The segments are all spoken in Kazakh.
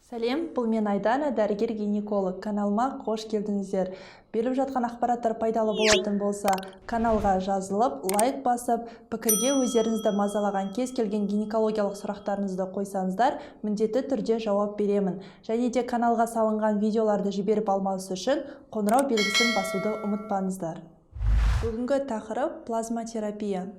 Сәлем, бұл мен Айдана, дәрігер-гинеколог. Каналыма қош келдіңіздер. Беріп жатқан ақпараттар пайдалы болатын болса, каналға жазылып, лайк басып, пікірге өздеріңізді мазалаған кез келген гинекологиялық сұрақтарыңызды қойсаңыздар, міндетті түрде жауап беремін. Және де каналға салынған видеоларды жіберіп алмас үшін қоңырау белгісін басуды ұмытпаңыздар. Бүгінгі тақырып плазматерапия.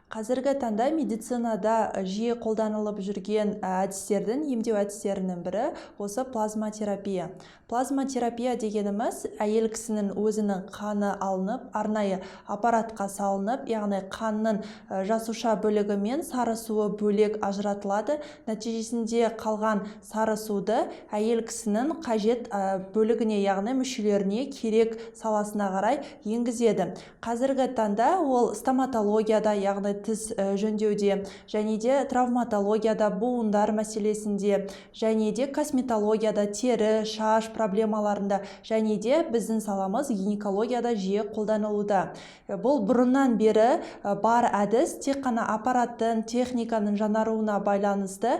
Қазіргі таңда медицинада жиі қолданылып жүрген әдістердің, емдеу әдістерінің бірі осы плазматерапия. Плазматерапия дегеніміз әйел кісінің өзінің қаны алынып, арнайы аппаратқа салынып, яғни қанның жасуша бөлігі мен сары суы бөлек ажыратылады. Нәтижесінде қалған сары суды әйел кісінің қажет бөлігіне, яғни мүшелеріне керек саласына қарай енгізеді. Қазіргі таңда ол стоматологияда, яғни тіс жөндеуде, және де травматологияда, буындар мәселесінде, және де косметологияда, тері, шаш проблемаларында, және де біздің саламыз гинекологияда жиі қолданылуда. Бұл бұрыннан бері бар әдіс, тек қана аппараттың, техниканың жаңаруына байланысты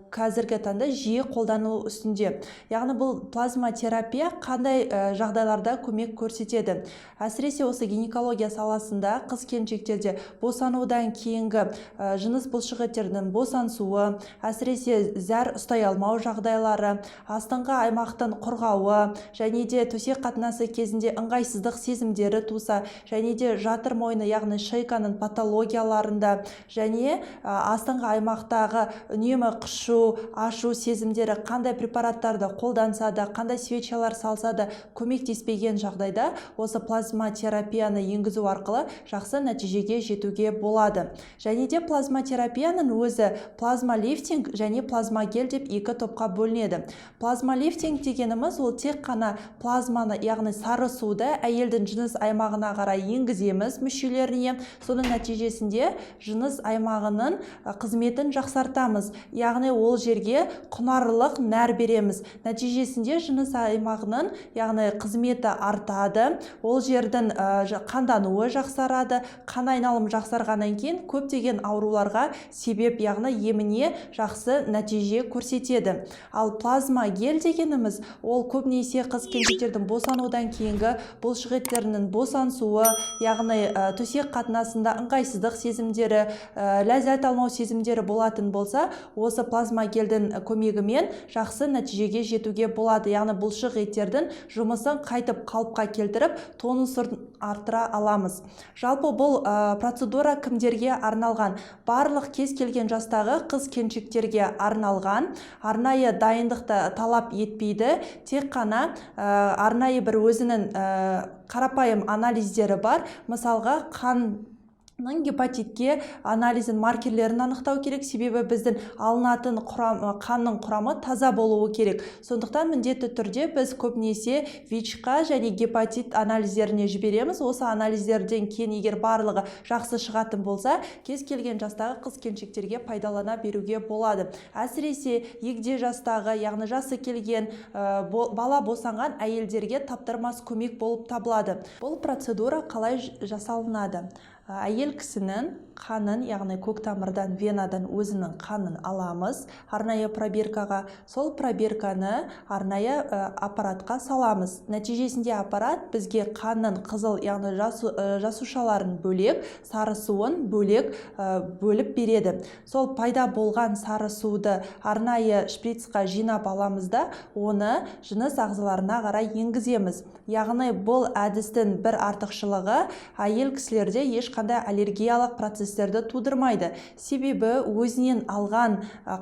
қазіргі таңда жиі қолданылу үстінде. Яғни бұл плазматерапия қандай жағдайларда көмек көрсетеді? Әсіресе осы гинекология саласында қыз-келіншектерде босанудан кейінгі жыныс бұлшықеттердің босансуы, әсіресе зәр ұстай алмау жағдайлары, астыңғы аймақтың құрғауы, және де төсек қатынасы кезінде ыңғайсыздық сезімдері туса, және де жатыр мойны, яғни шейканың патологияларында, және астыңғы аймақтағы үнемі қышу, ашу сезімдері қандай препараттарды қолданса да, қандай свечалар салса да көмектеспеген жағдайда осы плазматерапияны енгізу арқылы жақсы нәтижеге жетуге болады. Және де плазматерапияның өзі плазмалифтинг және плазмагель деп екі топқа бөлінеді. Плазмалифтинг дегеніміз ол тек қана плазманы, яғни сары суды әйелдің жыныс аймағына қарай енгіземіз мүшелеріне. Соның нәтижесінде жыныс аймағының қызметін жақсартамыз. Яғни ол жерге құнарлық нәр береміз. Нәтижесінде жыныс аймағының, яғни қызметі артады. Ол жердің қандануы жақсарады. Қан айналымы жақсарғаннан кейін көптеген ауруларға себеп, яғни еміне жақсы нәтиже көрсетеді. Ал плазмагель дегеніміз ол көбінесе қыз-келіншектердің босанудан кейінгі бұлшықеттерінің босансуы, яғни төсек қатынасында ыңғайсыздық сезімдері, ләззат алмау сезімдері болатын болса, осы плазмагельдің көмегімен жақсы нәтижеге жетуге болады. Яғни бұлшықеттердің жұмысын қайтып қалыпқа келтіріп, тонусын арттыра аламыз. Жалпы бұл процедура кімдерге арналған? Барлық кез келген жастағы қыз-келіншектерге арналған, арнайы дайындықты талап етпейді. Тек қана арнайы бір өзінің қарапайым анализдері бар. Мысалға, гепатитке анализін, маркерлерін анықтау керек, себебі біздің алынатын қанның құрамы таза болуы керек. Сондықтан міндетті түрде біз көбінесе ВИЧ-қа және гепатит анализдеріне жібереміз. Осы анализдерден кейін егер барлығы жақсы шығатын болса, кез келген жастағы қыз-келіншектерге пайдалана беруге болады. Әсіресе егде жастағы, яғни жасы келген бала босанған әйелдерге таптырмас көмек болып табылады. Бұл процедура қалай жасалынады? Әйел кісінің қанын, яғни көктамырдан, венадан өзінің қанын аламыз арнайы пробиркаға. Сол пробирканы арнайы аппаратқа саламыз. Нәтижесінде аппарат бізге қанның қызыл, яғни жасушаларын бөлек, сары суын бөлек бөліп береді. Сол пайда болған сары суды арнайы шприцқа жинап аламыз да, оны жыныс ағзаларына қарай енгіземіз. Яғни бұл әдістің бір артықшылығы әйел кісілерде ешқандай аллергиялық процестерді тудырмайды. Себебі өзінен алған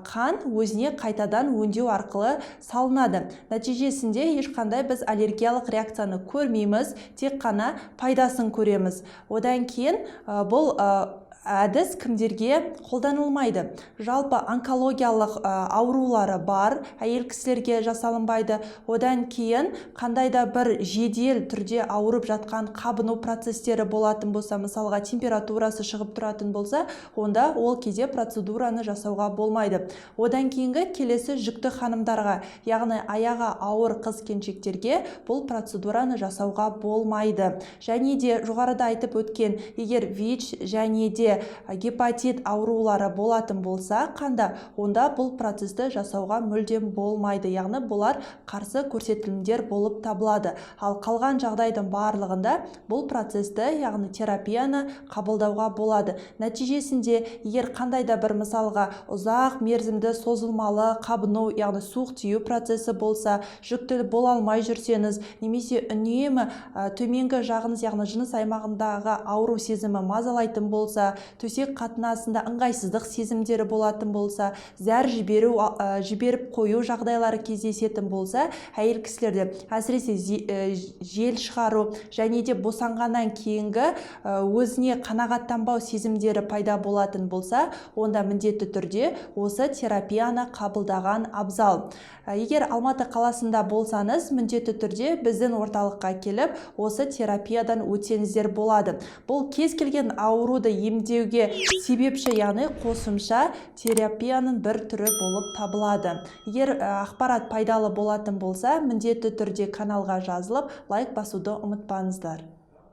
қан өзіне қайтадан өңдеу арқылы салынады. Нәтижесінде ешқандай біз аллергиялық реакцияны көрмейміз, тек қана пайдасын көреміз. Одан кейін бұл әдіс кімдерге қолданылмайды? Жалпы онкологиялық аурулары бар, әйел кісілерге жасалынбайды. Одан кейін қандайда бір жедел түрде ауырып жатқан қабыну процестері болатын болса, мысалға температурасы шығып тұратын болса, онда ол кезде процедураны жасауға болмайды. Одан кейінгі келесі жүкті ханымдарға, яғни аяғы ауыр қыз-келіншектерге бұл процедураны жасауға болмайды. Және де жоғарыда айтып өткен, егер ВИЧ және де сізде гепатит аурулары болатын болса қанда, онда бұл процесті жасауға мүлдем болмайды, яғни бұлар қарсы көрсетілімдер болып табылады. Ал қалған жағдайдың барлығында бұл процесті, яғни терапияны қабылдауға болады. Нәтижесінде, егер қандай да бір мысалға ұзақ мерзімді созылмалы қабыну, яғни суық тию процесі болса, жүкті бола алмай жүрсеңіз, немесе үнемі төменгі жағыңыз, яғни жыныс аймағындағы ауру сезімі мазалайтын болса, төсек қатынасында ыңғайсыздық сезімдері болатын болса, зәр жіберіп қою жағдайлары кездесетін болса, әйел кісілерде әсіресе жел шығару және де босанғаннан кейінгі өзіне қанағаттанбау сезімдері пайда болатын болса, онда міндетті түрде осы терапияны қабылдаған абзал. Егер Алматы қаласында болсаңыз, міндетті түрде біздің орталыққа келіп, осы терапиядан өтсеңіздер болады. Бұл кез келген ауруды емдеуге себепші, яғни қосымша терапияның бір түрі болып табылады. Егер ақпарат пайдалы болатын болса, міндетті түрде каналға жазылып, лайк басуды ұмытпаңыздар.